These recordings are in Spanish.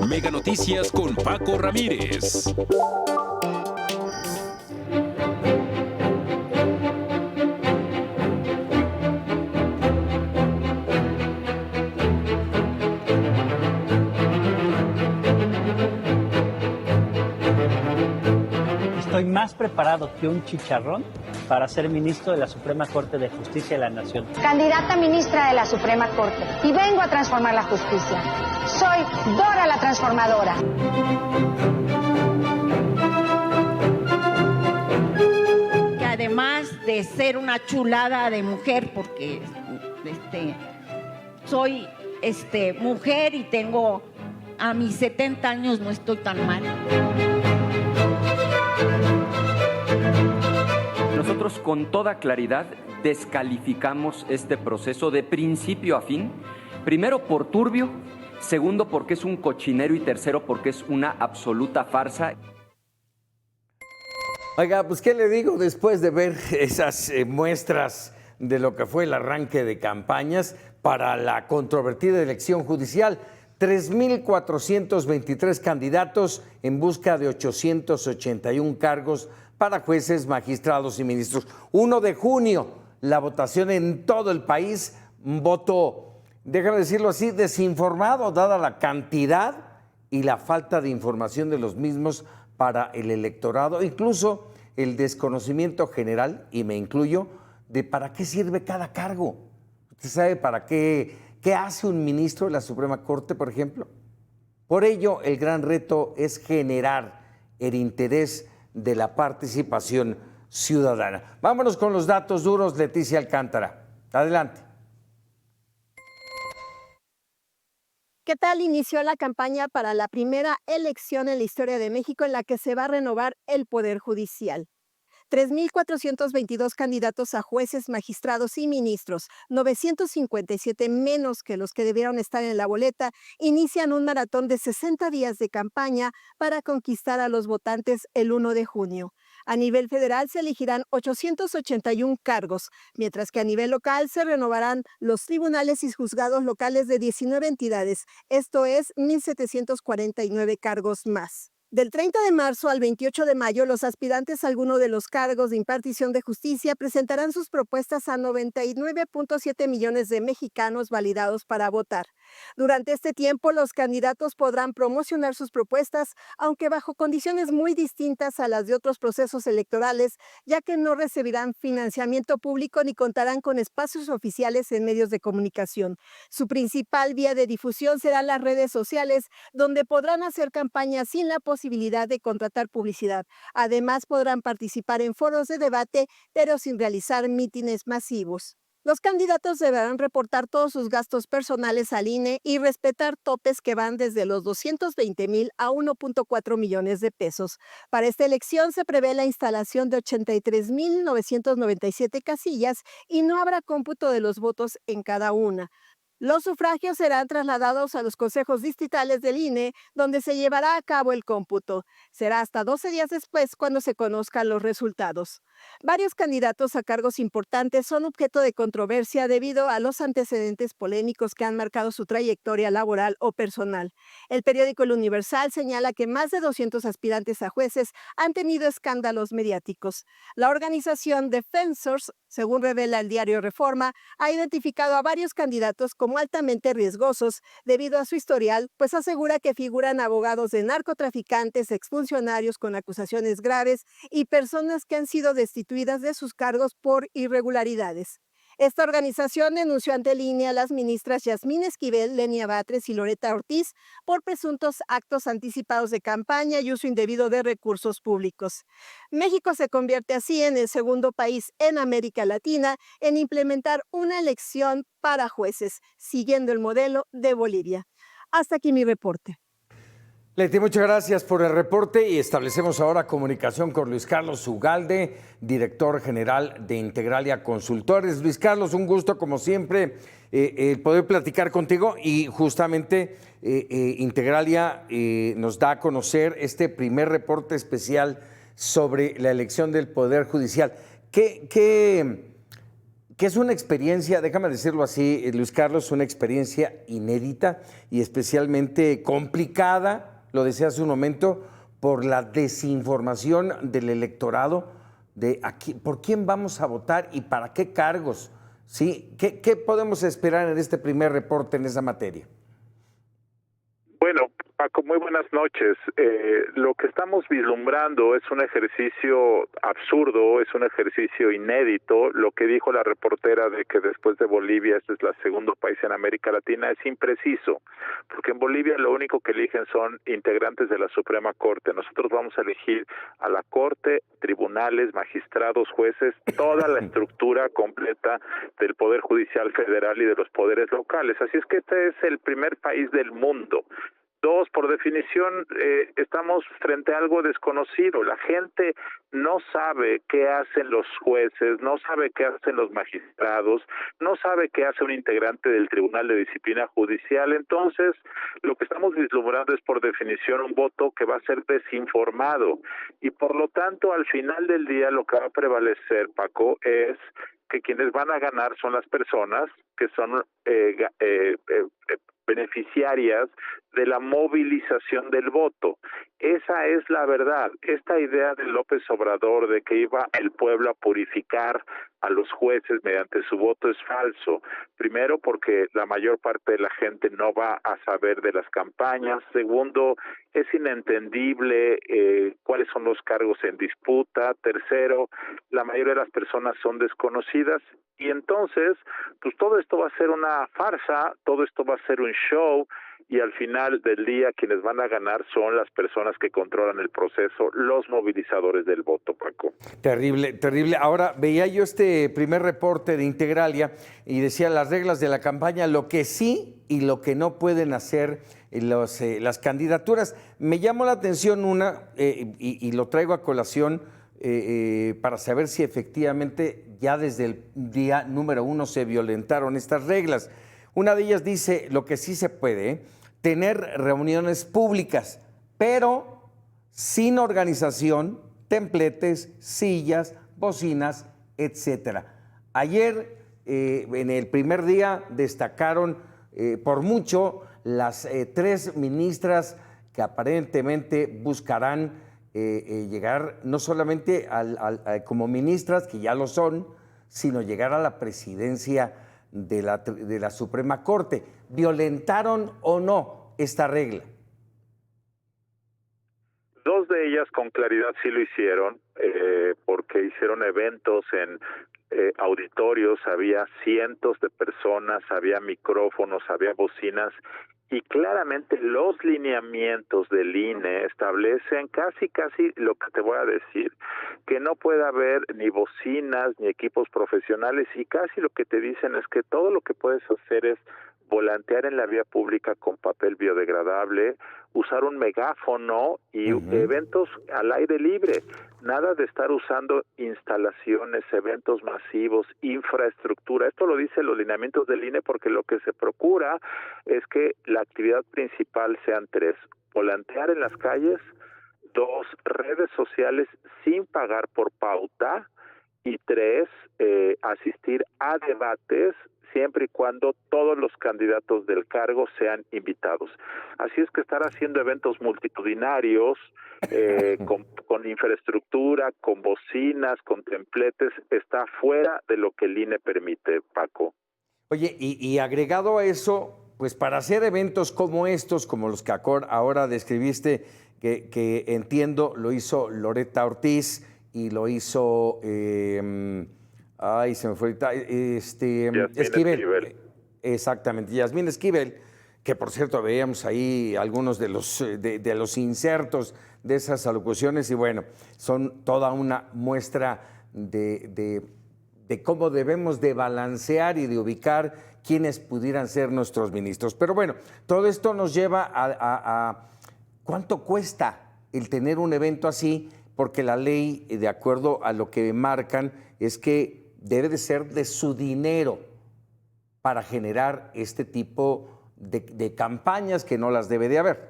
Mega Noticias con Paco Ramírez. Estoy más preparado que un chicharrón para ser ministro de la Suprema Corte de Justicia de la Nación. Candidata a ministra de la Suprema Corte y vengo a transformar la justicia. Soy Dora la Transformadora. Que además de ser una chulada de mujer, porque soy mujer y tengo a mis 70 años, no estoy tan mal. Nosotros con toda claridad descalificamos este proceso de principio a fin, primero por turbio, segundo porque es un cochinero y tercero porque es una absoluta farsa. Oiga, pues qué le digo después de ver esas muestras de lo que fue el arranque de campañas para la controvertida elección judicial. 3,423 candidatos en busca de 881 cargos para jueces, magistrados y ministros. 1 de junio, la votación en todo el país, un voto, déjame decirlo así, desinformado, dada la cantidad y la falta de información de los mismos para el electorado, incluso el desconocimiento general, y me incluyo, de para qué sirve cada cargo. ¿Usted sabe para qué hace un ministro de la Suprema Corte, por ejemplo? Por ello, el gran reto es generar el interés de la participación ciudadana. Vámonos con los datos duros, Leticia Alcántara. Adelante. ¿Qué tal inició la campaña para la primera elección en la historia de México en la que se va a renovar el Poder Judicial? 3,422 candidatos a jueces, magistrados y ministros, 957 menos que los que debieron estar en la boleta, inician un maratón de 60 días de campaña para conquistar a los votantes el 1 de junio. A nivel federal se elegirán 881 cargos, mientras que a nivel local se renovarán los tribunales y juzgados locales de 19 entidades, esto es 1,749 cargos más. Del 30 de marzo al 28 de mayo, los aspirantes a alguno de los cargos de impartición de justicia presentarán sus propuestas a 99.7 millones de mexicanos validados para votar. Durante este tiempo, los candidatos podrán promocionar sus propuestas, aunque bajo condiciones muy distintas a las de otros procesos electorales, ya que no recibirán financiamiento público ni contarán con espacios oficiales en medios de comunicación. Su principal vía de difusión serán las redes sociales, donde podrán hacer campañas sin la posibilidad de contratar publicidad. Además, podrán participar en foros de debate, pero sin realizar mítines masivos. Los candidatos deberán reportar todos sus gastos personales al INE y respetar topes que van desde los 220,000 a 1.4 millones de pesos. Para esta elección se prevé la instalación de 83,997 casillas y no habrá cómputo de los votos en cada una. Los sufragios serán trasladados a los consejos distritales del INE, donde se llevará a cabo el cómputo. Será hasta 12 días después cuando se conozcan los resultados. Varios candidatos a cargos importantes son objeto de controversia debido a los antecedentes polémicos que han marcado su trayectoria laboral o personal. El periódico El Universal señala que más de 200 aspirantes a jueces han tenido escándalos mediáticos. La organización Defensors, según revela el diario Reforma, ha identificado a varios candidatos como altamente riesgosos debido a su historial, pues asegura que figuran abogados de narcotraficantes, exfuncionarios con acusaciones graves y personas que han sido destituidas de sus cargos por irregularidades. Esta organización denunció ante el INE a las ministras Yasmín Esquivel, Lenia Batres y Loreta Ortiz por presuntos actos anticipados de campaña y uso indebido de recursos públicos. México se convierte así en el segundo país en América Latina en implementar una elección para jueces, siguiendo el modelo de Bolivia. Hasta aquí mi reporte. Leti, muchas gracias por el reporte y establecemos ahora comunicación con Luis Carlos Ugalde, director general de Integralia Consultores. Luis Carlos, un gusto como siempre poder platicar contigo y justamente Integralia nos da a conocer este primer reporte especial sobre la elección del Poder Judicial. ¿Qué que es una experiencia, déjame decirlo así, Luis Carlos, una experiencia inédita y especialmente complicada, lo decía hace un momento, por la desinformación del electorado de aquí, por quién vamos a votar y para qué cargos. ¿Sí? ¿Qué podemos esperar en este primer reporte en esa materia? Bueno, Paco, muy buenas noches. Lo que estamos vislumbrando es un ejercicio absurdo, es un ejercicio inédito. Lo que dijo la reportera de que después de Bolivia este es el segundo país en América Latina es impreciso, porque en Bolivia lo único que eligen son integrantes de la Suprema Corte. Nosotros vamos a elegir a la Corte, tribunales, magistrados, jueces, toda la estructura completa del Poder Judicial Federal y de los poderes locales. Así es que este es el primer país del mundo. Dos, por definición, estamos frente a algo desconocido. La gente no sabe qué hacen los jueces, no sabe qué hacen los magistrados, no sabe qué hace un integrante del Tribunal de Disciplina Judicial. Entonces, lo que estamos vislumbrando es, por definición, un voto que va a ser desinformado. Y, por lo tanto, al final del día, lo que va a prevalecer, Paco, es que quienes van a ganar son las personas que son beneficiarias de la movilización del voto. Esa es la verdad. Esta idea de López Obrador de que iba el pueblo a purificar a los jueces mediante su voto es falso. Primero, porque la mayor parte de la gente no va a saber de las campañas. Segundo, es inentendible cuáles son los cargos en disputa. Tercero, la mayoría de las personas son desconocidas. Y entonces, pues todo esto va a ser una farsa, todo esto va a ser un show, y al final del día quienes van a ganar son las personas que controlan el proceso, los movilizadores del voto, Paco. Terrible, terrible. Ahora, veía yo este primer reporte de Integralia y decía las reglas de la campaña, lo que sí y lo que no pueden hacer las candidaturas. Me llamó la atención una, y lo traigo a colación, para saber si efectivamente ya desde el día número 1 se violentaron estas reglas. Una de ellas dice, lo que sí se puede, tener reuniones públicas, pero sin organización, templetes, sillas, bocinas, etcétera. Ayer, en el primer día, destacaron por mucho las 3 ministras que aparentemente buscarán llegar no solamente como ministras, que ya lo son, sino llegar a la presidencia de la Suprema Corte. ¿Violentaron o no esta regla? 2 de ellas con claridad sí lo hicieron, porque hicieron eventos en auditorios, había cientos de personas, había micrófonos, había bocinas, y claramente los lineamientos del INE establecen casi lo que te voy a decir, que no puede haber ni bocinas ni equipos profesionales, y casi lo que te dicen es que todo lo que puedes hacer es volantear en la vía pública con papel biodegradable, usar un megáfono y eventos al aire libre. Nada de estar usando instalaciones, eventos masivos, infraestructura. Esto lo dicen los lineamientos del INE, porque lo que se procura es que la actividad principal sean 3: volantear en las calles, 2, redes sociales sin pagar por pauta, y 3, asistir a debates siempre y cuando todos los candidatos del cargo sean invitados. Así es que estar haciendo eventos multitudinarios, con infraestructura, con bocinas, con templetes, está fuera de lo que el INE permite, Paco. Oye, y agregado a eso, pues para hacer eventos como estos, como los que ahora describiste, que entiendo lo hizo Loretta Ortiz y lo hizo... se me fue ahorita, Esquivel. Exactamente, Yasmín Esquivel, que por cierto veíamos ahí algunos de los insertos de esas alocuciones, y bueno, son toda una muestra de cómo debemos de balancear y de ubicar quiénes pudieran ser nuestros ministros. Pero bueno, todo esto nos lleva a cuánto cuesta el tener un evento así, porque la ley, de acuerdo a lo que marcan, es que debe de ser de su dinero para generar este tipo de campañas, que no las debe de haber.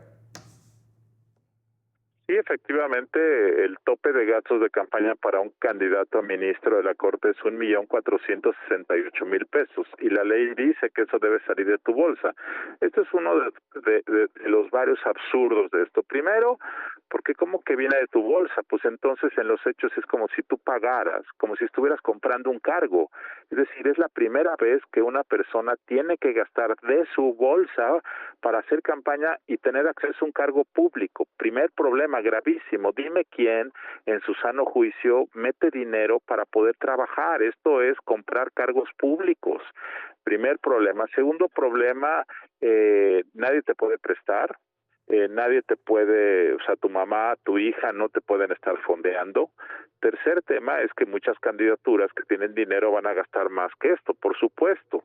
Sí, efectivamente, el tope de gastos de campaña para un candidato a ministro de la Corte es 1,468,000 pesos y la ley dice que eso debe salir de tu bolsa. Este es uno de los varios absurdos de esto. Primero, porque ¿cómo que viene de tu bolsa? Pues entonces en los hechos es como si tú pagaras, como si estuvieras comprando un cargo. Es decir, es la primera vez que una persona tiene que gastar de su bolsa para hacer campaña y tener acceso a un cargo público. Primer problema gravísimo. Dime quién en su sano juicio mete dinero para poder trabajar. Esto es comprar cargos públicos. Primer problema. Segundo problema, nadie te puede prestar. Nadie te puede, o sea, tu mamá, tu hija no te pueden estar fondeando. Tercer tema es que muchas candidaturas que tienen dinero van a gastar más que esto, por supuesto.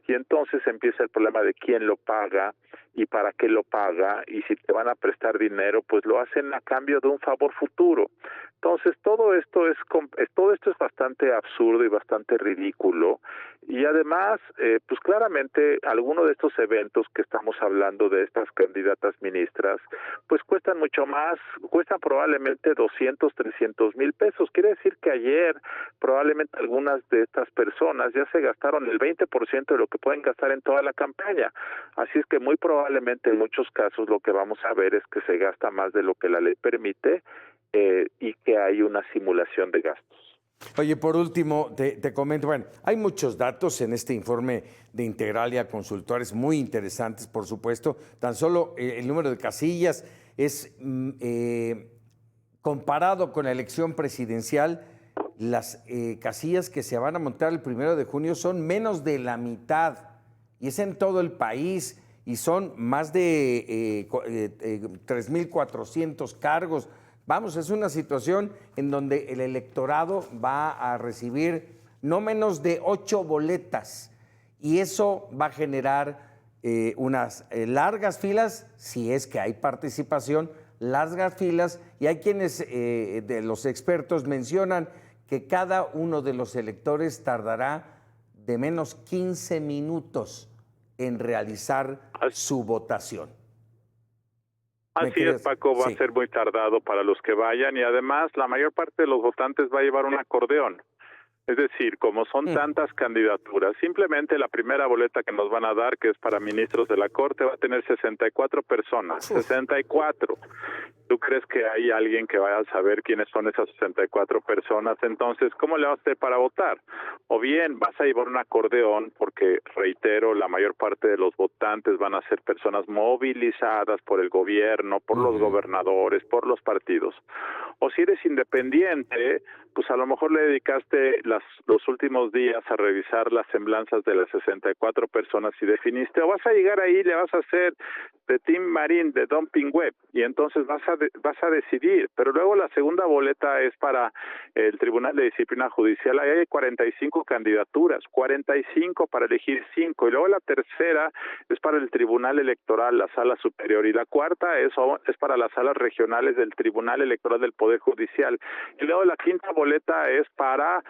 Y entonces empieza el problema de quién lo paga y para qué lo paga, y si te van a prestar dinero, pues lo hacen a cambio de un favor futuro. Entonces todo esto es bastante absurdo y bastante ridículo, y además pues claramente algunos de estos eventos que estamos hablando de estas candidatas ministras pues cuestan mucho más, cuestan probablemente 200, 300 mil pesos. Quiere decir que ayer probablemente algunas de estas personas ya se gastaron el 20% de lo que pueden gastar en toda la campaña, así es que muy probablemente en muchos casos lo que vamos a ver es que se gasta más de lo que la ley permite y que hay una simulación de gastos. Oye, por último, te comento, bueno, hay muchos datos en este informe de Integralia Consultores, muy interesantes, por supuesto. Tan solo el número de casillas es, comparado con la elección presidencial, las casillas que se van a montar el 1 de junio son menos de la mitad, y es en todo el país, y son más de 3,400 cargos. Vamos, es una situación en donde el electorado va a recibir no menos de 8 boletas y eso va a generar unas largas filas, si es que hay participación, largas filas, y hay quienes de los expertos mencionan que cada uno de los electores tardará de menos 15 minutos en realizar su votación. Así es, Paco, va a ser muy tardado para los que vayan, y además la mayor parte de los votantes va a llevar un acordeón. Es decir, como son tantas candidaturas, simplemente la primera boleta que nos van a dar, que es para ministros de la Corte, va a tener 64 personas, 64. ¿Tú crees que hay alguien que vaya a saber quiénes son esas 64 personas? Entonces, ¿cómo le vas a hacer para votar? O bien vas a llevar un acordeón, porque, reitero, la mayor parte de los votantes van a ser personas movilizadas por el gobierno, por los gobernadores, por los partidos. O si eres independiente, pues a lo mejor le dedicaste los últimos días a revisar las semblanzas de las 64 personas y definiste, o vas a llegar ahí y le vas a hacer de Tim Marín, de Dumping Web, y entonces vas a decidir. Pero luego la segunda boleta es para el Tribunal de Disciplina Judicial. Ahí hay 45 candidaturas, 45 para elegir 5, y luego la tercera es para el Tribunal Electoral, la Sala Superior, y la cuarta es para las salas regionales del Tribunal Electoral del Poder Judicial, y luego la quinta boleta es para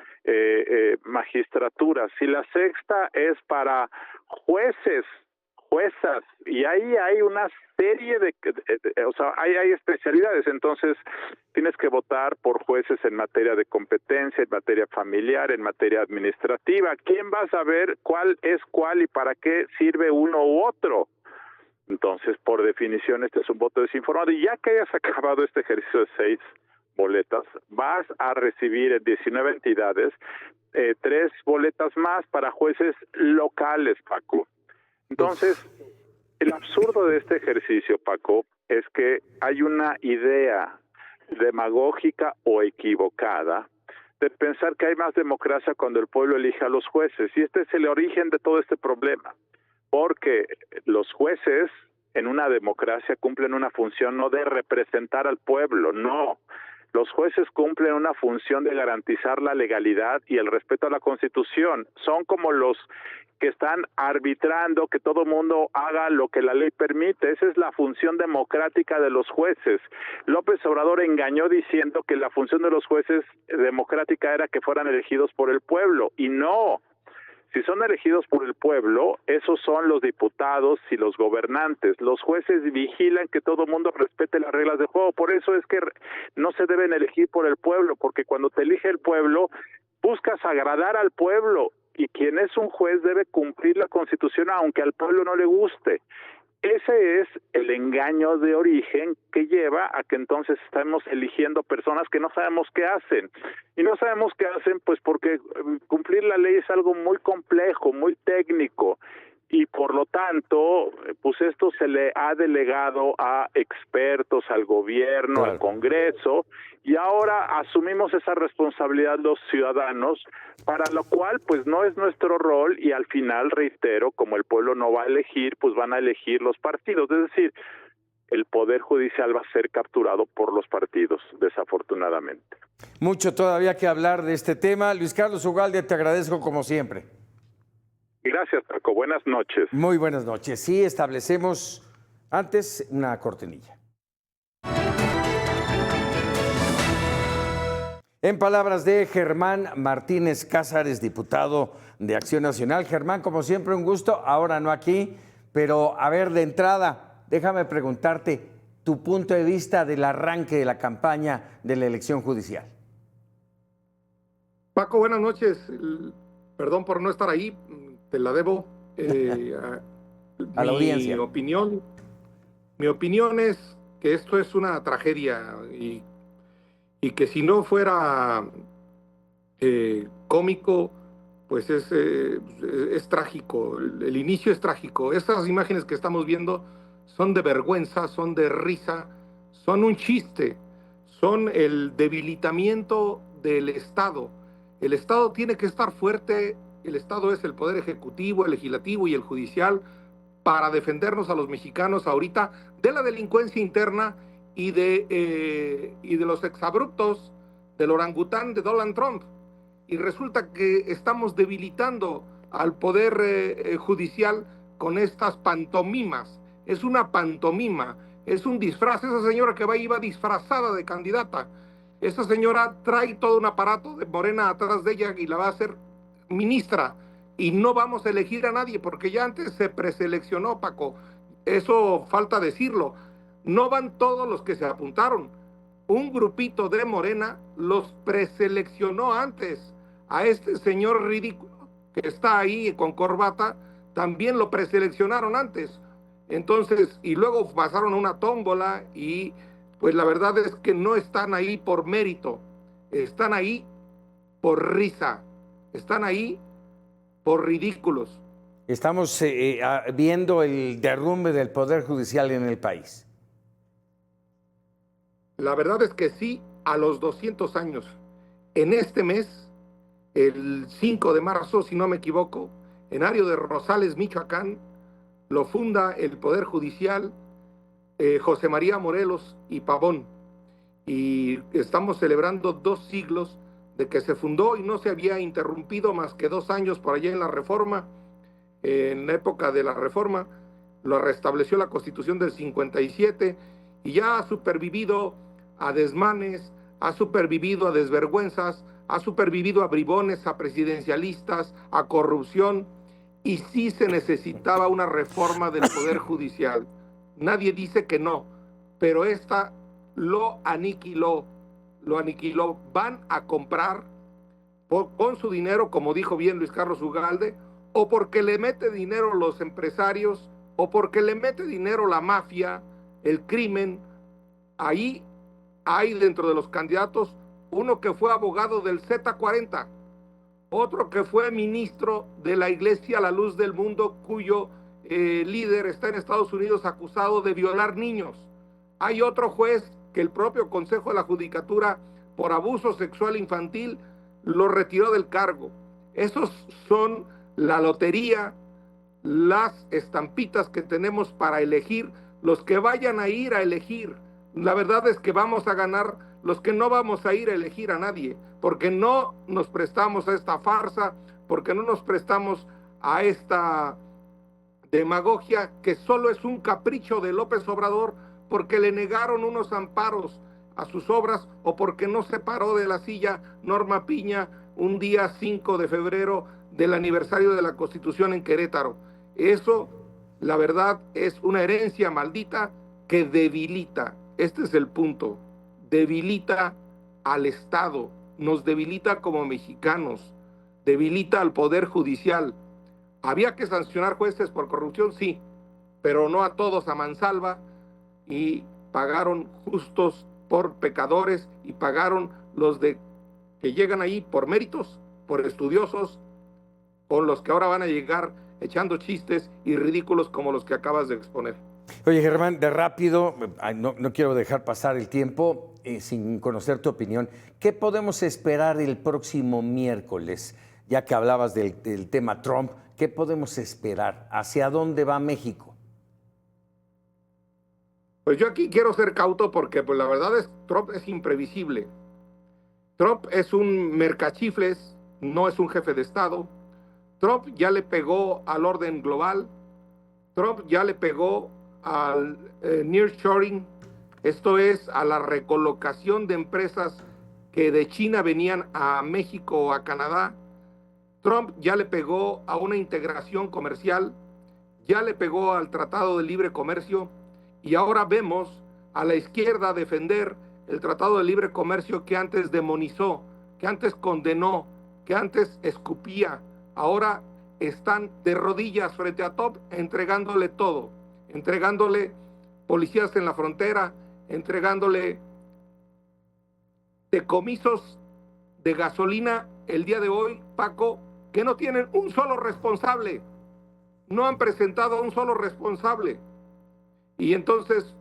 magistraturas, y la sexta es para jueces, juezas, y ahí hay una serie hay especialidades. Entonces tienes que votar por jueces en materia de competencia, en materia familiar, en materia administrativa. ¿Quién va a saber cuál es cuál y para qué sirve uno u otro? Entonces, por definición, este es un voto desinformado, y ya que hayas acabado este ejercicio de 6 boletas, vas a recibir en 19 entidades 3 boletas más para jueces locales, Paco. Entonces, el absurdo de este ejercicio, Paco, es que hay una idea demagógica o equivocada de pensar que hay más democracia cuando el pueblo elige a los jueces, y este es el origen de todo este problema, porque los jueces en una democracia cumplen una función no de representar al pueblo, no. Los jueces cumplen una función de garantizar la legalidad y el respeto a la Constitución. Son como los que están arbitrando que todo mundo haga lo que la ley permite. Esa es la función democrática de los jueces. López Obrador engañó diciendo que la función de los jueces democrática era que fueran elegidos por el pueblo, y no. Si son elegidos por el pueblo, esos son los diputados y los gobernantes. Los jueces vigilan que todo el mundo respete las reglas de juego. Por eso es que no se deben elegir por el pueblo, porque cuando te elige el pueblo, buscas agradar al pueblo, y quien es un juez debe cumplir la Constitución aunque al pueblo no le guste. Ese es el engaño de origen que lleva a que entonces estamos eligiendo personas que no sabemos qué hacen. Y no sabemos qué hacen pues porque cumplir la ley es algo muy complejo, muy técnico. Y por lo tanto, pues esto se le ha delegado a expertos, al gobierno, claro, al Congreso, y ahora asumimos esa responsabilidad los ciudadanos, para lo cual pues no es nuestro rol, y al final, reitero, como el pueblo no va a elegir, pues van a elegir los partidos. Es decir, el Poder Judicial va a ser capturado por los partidos, desafortunadamente. Mucho todavía que hablar de este tema. Luis Carlos Ugalde, te agradezco como siempre. Gracias, Paco. Buenas noches. Muy buenas noches. Sí, establecemos antes una cortinilla. En palabras de Germán Martínez Cázares, diputado de Acción Nacional. Germán, como siempre, un gusto. Ahora no aquí, pero a ver, de entrada, déjame preguntarte tu punto de vista del arranque de la campaña de la elección judicial. Paco, buenas noches. Perdón por no estar ahí, te la debo. A la audiencia. Mi opinión es que esto es una tragedia y que si no fuera cómico, pues es trágico. El inicio es trágico. Estas imágenes que estamos viendo son de vergüenza, son de risa, son un chiste, son el debilitamiento del Estado. El Estado tiene que estar fuerte. El Estado es el poder ejecutivo, el legislativo y el judicial para defendernos a los mexicanos ahorita de la delincuencia interna y de los exabruptos del orangután de Donald Trump. Y resulta que estamos debilitando al poder judicial con estas pantomimas. Es una pantomima, es un disfraz. Esa señora que iba disfrazada de candidata, esa señora trae todo un aparato de Morena atrás de ella y la va a hacer ministra, y no vamos a elegir a nadie porque ya antes se preseleccionó, Paco. Eso falta decirlo. No van todos los que se apuntaron. Un grupito de Morena los preseleccionó antes. A este señor ridículo que está ahí con corbata también lo preseleccionaron antes. Entonces, y luego pasaron a una tómbola, y pues la verdad es que no están ahí por mérito, están ahí por risa. Están ahí por ridículos. Estamos viendo el derrumbe del Poder Judicial en el país. La verdad es que sí, a los 200 años. En este mes, el 5 de marzo, si no me equivoco, en Ario de Rosales, Michoacán, lo funda el Poder Judicial José María Morelos y Pavón. Y estamos celebrando 2 siglos de que se fundó, y no se había interrumpido más que 2 años por allá en la Reforma. En la época de la Reforma lo restableció la Constitución del 57, y ya ha supervivido a desmanes, ha supervivido a desvergüenzas, ha supervivido a bribones, a presidencialistas, a corrupción, y sí se necesitaba una reforma del Poder Judicial. Nadie dice que no, pero esta lo aniquiló. Van a comprar con su dinero, como dijo bien Luis Carlos Ugalde, o porque le mete dinero los empresarios, o porque le mete dinero la mafia, el crimen. Ahí hay dentro de los candidatos uno que fue abogado del Z40, otro que fue ministro de la Iglesia La Luz del Mundo, cuyo líder está en Estados Unidos acusado de violar niños. Hay otro juez que el propio Consejo de la Judicatura, por abuso sexual infantil, lo retiró del cargo. Esos son la lotería, las estampitas que tenemos para elegir, los que vayan a ir a elegir. La verdad es que vamos a ganar los que no vamos a ir a elegir a nadie, porque no nos prestamos a esta farsa, porque no nos prestamos a esta demagogia que solo es un capricho de López Obrador, porque le negaron unos amparos a sus obras, o porque no se paró de la silla Norma Piña un día 5 de febrero del aniversario de la Constitución en Querétaro. Eso, la verdad, es una herencia maldita que debilita, este es el punto, debilita al Estado, nos debilita como mexicanos, debilita al Poder Judicial. ¿Había que sancionar jueces por corrupción? Sí, pero no a todos a mansalva, y pagaron justos por pecadores y pagaron los de que llegan ahí por méritos, por estudiosos, con los que ahora van a llegar echando chistes y ridículos como los que acabas de exponer. Oye, Germán, de rápido, no quiero dejar pasar el tiempo sin conocer tu opinión. ¿Qué podemos esperar el próximo miércoles? Ya que hablabas del tema Trump, ¿qué podemos esperar? ¿Hacia dónde va México? Pues yo aquí quiero ser cauto porque pues la verdad es Trump es imprevisible. Trump es un mercachifles, no es un jefe de Estado. Trump ya le pegó al orden global. Trump ya le pegó al nearshoring, esto es a la recolocación de empresas que de China venían a México o a Canadá. Trump ya le pegó a una integración comercial, ya le pegó al Tratado de Libre Comercio, y ahora vemos a la izquierda defender el Tratado de Libre Comercio que antes demonizó, que antes condenó, que antes escupía. Ahora están de rodillas frente a Trump entregándole todo, entregándole policías en la frontera, entregándole decomisos de gasolina el día de hoy, Paco, que no tienen un solo responsable, no han presentado a un solo responsable. Y entonces,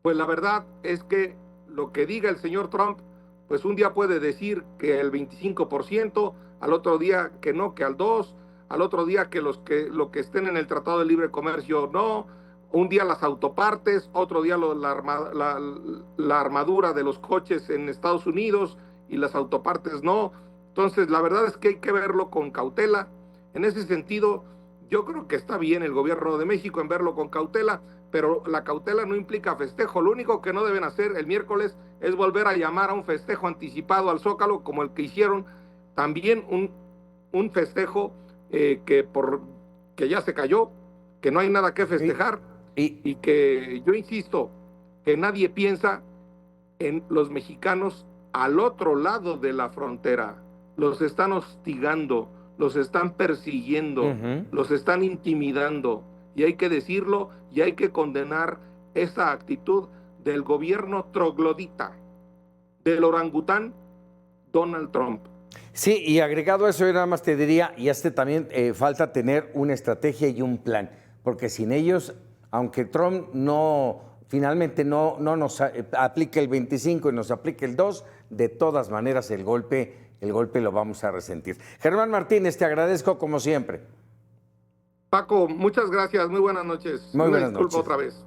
pues la verdad es que lo que diga el señor Trump, pues un día puede decir que el 25%, al otro día que no, que al 2%, al otro día que lo que estén en el Tratado de Libre Comercio no, un día las autopartes, otro día la armadura de los coches en Estados Unidos y las autopartes no. Entonces la verdad es que hay que verlo con cautela. En ese sentido, yo creo que está bien el gobierno de México en verlo con cautela, pero la cautela no implica festejo. Lo único que no deben hacer el miércoles es volver a llamar a un festejo anticipado al Zócalo, como el que hicieron, también un festejo que ya se cayó, que no hay nada que festejar, y que yo insisto, que nadie piensa en los mexicanos al otro lado de la frontera. Los están hostigando, los están persiguiendo, los están intimidando, y hay que decirlo y hay que condenar esa actitud del gobierno troglodita, del orangután Donald Trump. Sí, y agregado a eso, yo nada más te diría, y también falta tener una estrategia y un plan, porque sin ellos, aunque Trump finalmente no nos aplique el 25 y nos aplique el 2, de todas maneras el golpe lo vamos a resentir. Germán Martínez, te agradezco como siempre. Paco, muchas gracias, muy buenas noches. Muy buenas noches. Disculpa otra vez.